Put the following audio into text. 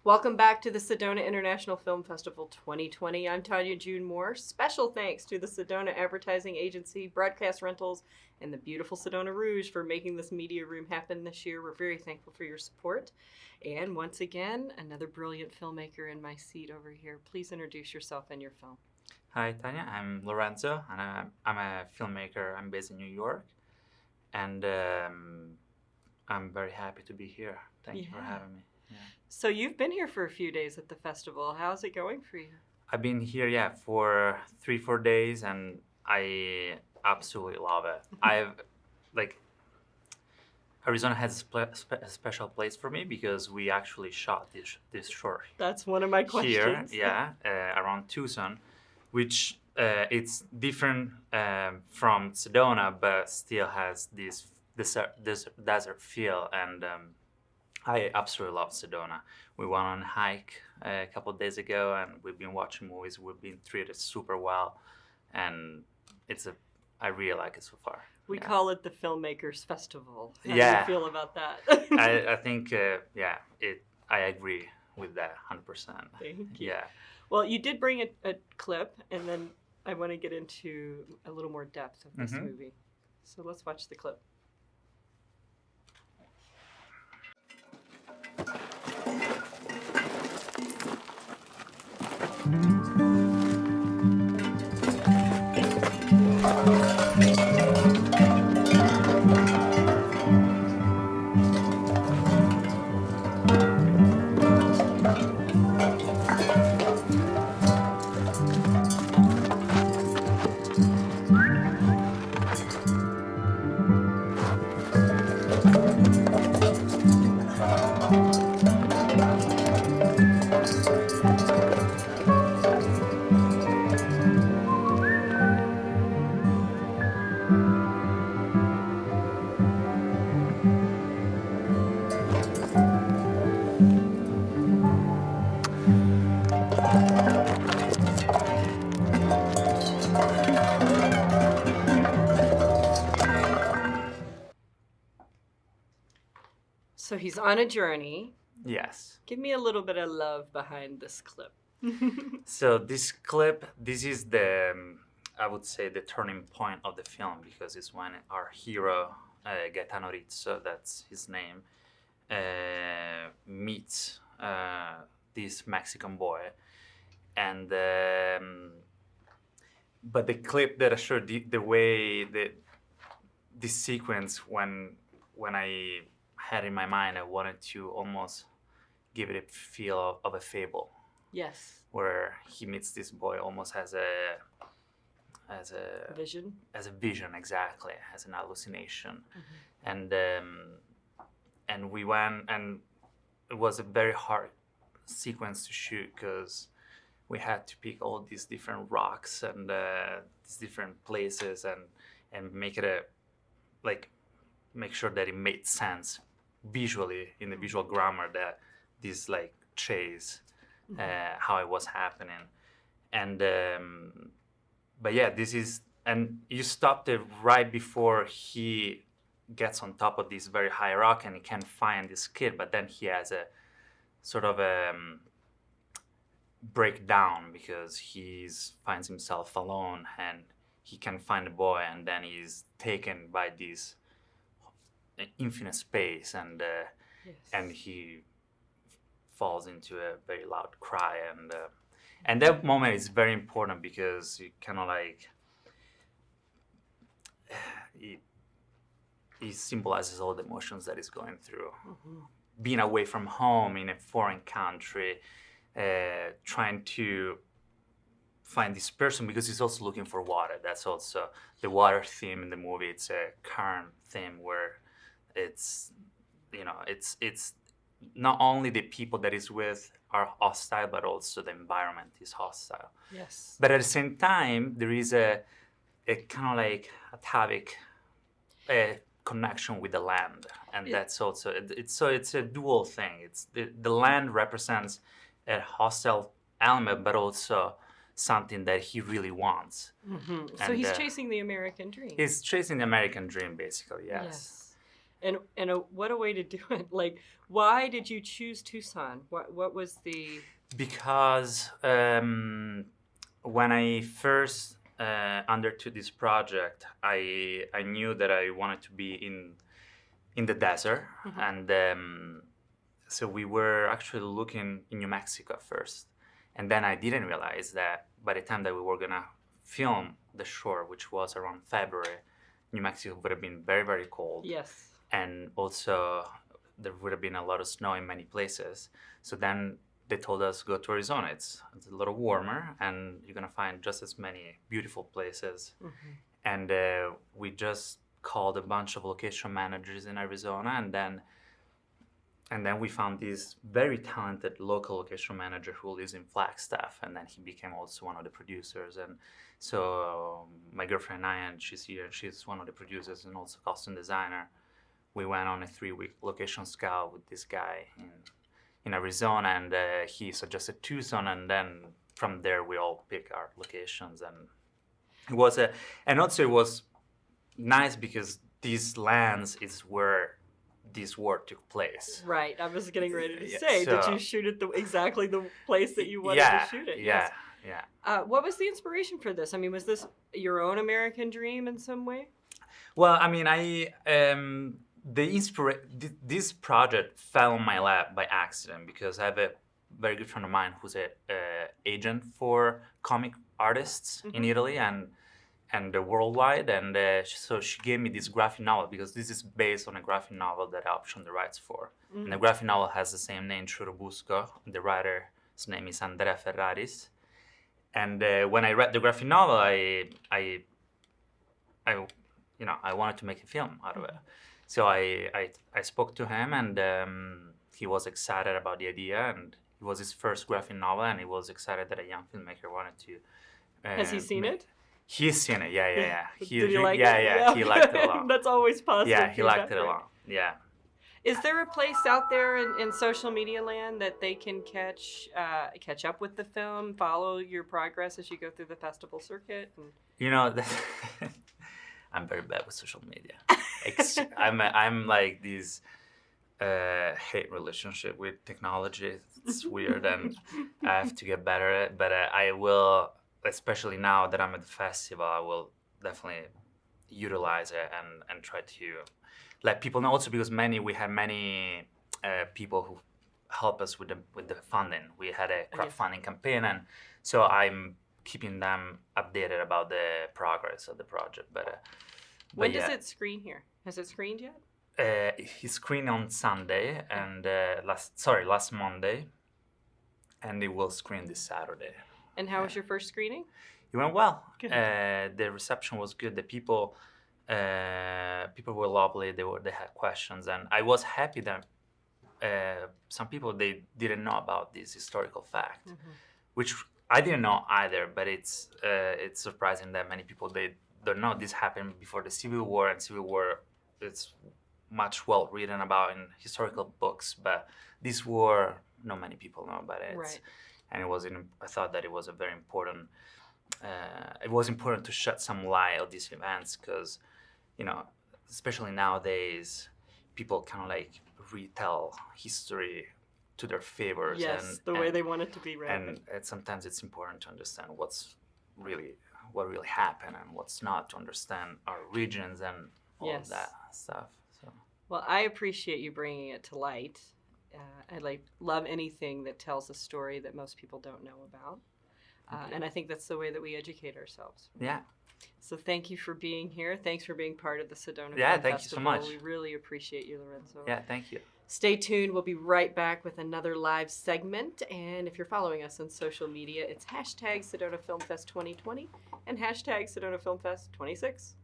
Welcome back to the Sedona International Film Festival 2020. I'm Tanya June Moore. Special thanks to the Sedona Advertising Agency, Broadcast Rentals, and the beautiful Sedona Rouge for making this media room happen this year. We're very thankful for your support. And once again, another brilliant filmmaker in my seat over here. Please introduce yourself and your film. Hi, Tanya. I'm Lorenzo, and I'm a filmmaker. I'm based in New York, and I'm very happy to be here. Thank you for having me. Yeah. So you've been here for a few days at the festival. How's it going for you? I've been here, for 3-4 days, and I absolutely love it. Arizona has a special place for me because we actually shot this short. That's one of my questions. Here, around Tucson, which it's different from Sedona, but still has this desert feel, and I absolutely love Sedona. We went on a hike a couple of days ago, and we've been watching movies. We've been treated super well, and I really like it so far. We call it the Filmmakers Festival. How do you feel about that? I think, I agree with that 100%. Thank you. Yeah. Well, you did bring a clip, and then I want to get into a little more depth of this movie. So let's watch the clip. So he's on a journey. Yes. Give me a little bit of love behind this clip. So this clip, this is I would say, the turning point of the film, because it's when our hero, Gaetano Rizzo, that's his name, meets this Mexican boy. And but the clip that I showed, the way this sequence, when I had in my mind, I wanted to almost give it a feel of a fable. Yes. Where he meets this boy almost as a vision. As a vision, exactly, as an hallucination. And we went, and it was a very hard sequence to shoot because we had to pick all these different rocks and these different places and make it make sure that it made sense visually, in the visual grammar, that this chase, how it was happening. And but yeah, this is, and you stopped it right before he gets on top of this very high rock and he can't find this kid, but then he has a sort of a breakdown because he finds himself alone and he can't find the boy, and then he's taken by this infinite space, and and he falls into a very loud cry, and that moment is very important because you kind of it symbolizes all the emotions that he's going through. Being away from home in a foreign country, trying to find this person, because he's also looking for water. That's also the water theme in the movie. It's a current theme where it's not only the people that he's with are hostile, but also the environment is hostile. Yes. But at the same time, there is a kind of atavic connection with the land, and that's also it's a dual thing. It's the land represents a hostile element, but also something that he really wants. Mm-hmm. So he's chasing the American dream. He's chasing the American dream, basically. Yes. What a way to do it. Like, why did you choose Tucson? What was the... Because when I first undertook this project, I knew that I wanted to be in the desert, and so we were actually looking in New Mexico first, and then I didn't realize that by the time that we were gonna film the shore, which was around February, New Mexico would have been very, very cold. Yes. And also there would have been a lot of snow in many places. So then they told us go to Arizona. It's a little warmer, and you're gonna find just as many beautiful places. And we just called a bunch of location managers in Arizona, and then we found this very talented local location manager who lives in Flagstaff, and then he became also one of the producers. And so my girlfriend and I, and she's here, and she's one of the producers and also costume designer. We went on a 3-week location scout with this guy in Arizona, and he suggested Tucson, and then from there we all pick our locations. And it was it was nice because these lands is where this war took place. Right. I was getting ready to say, so, did you shoot at exactly the place that you wanted to shoot it? Yeah. What was the inspiration for this? I mean, was this your own American dream in some way? Well, I mean, this project fell on my lap by accident because I have a very good friend of mine who's a agent for comic artists in Italy and worldwide, and so she gave me this graphic novel because this is based on a graphic novel that I optioned the rights for. And the graphic novel has the same name, CHURUBUSCO. The writer's name is Andrea Ferraris. And when I read the graphic novel, I wanted to make a film out of it. So I spoke to him, and he was excited about the idea, and it was his first graphic novel, and he was excited that a young filmmaker wanted to. Has he seen it? He's seen it, yeah. Did he like it? Yeah, he liked it a lot. That's always positive. Yeah, he feedback, liked it a lot. Yeah. Is there a place out there in social media land that they can catch up with the film, follow your progress as you go through the festival circuit? I'm very bad with social media. I'm like this hate relationship with technology. It's weird, and I have to get better at it. But I will, especially now that I'm at the festival, I will definitely utilize it and try to let people know. Also, because we had many people who help us with the funding. We had a crowdfunding campaign, and so I'm keeping them updated about the progress of the project. But when does it screen here? Has it screened yet? He screened on Sunday and last Monday, and it will screen this Saturday. And how was your first screening? It went well. Good. The reception was good. The people were lovely. They had questions, and I was happy that some people they didn't know about this historical fact, which I didn't know either. But it's surprising that many people they don't know this happened before the Civil War, and Civil War it's much well written about in historical books, but this war not many people know about it. Right. And I thought that it was a very important. It was important to shed some light on these events because, especially nowadays, people kind of like retell history to their favors. Yes, the way they want it to be, right? And sometimes it's important to understand what really happened and what's not, to understand our regions and all of that stuff. So. Well, I appreciate you bringing it to light. I love anything that tells a story that most people don't know about. And I think that's the way that we educate ourselves. Yeah. So thank you for being here. Thanks for being part of the Sedona Film thank Festival. you so much. We really appreciate you, Lorenzo. Yeah, thank you. Stay tuned. We'll be right back with another live segment. And if you're following us on social media, it's #Sedona Film Fest 2020 and #Sedona Film Fest 26.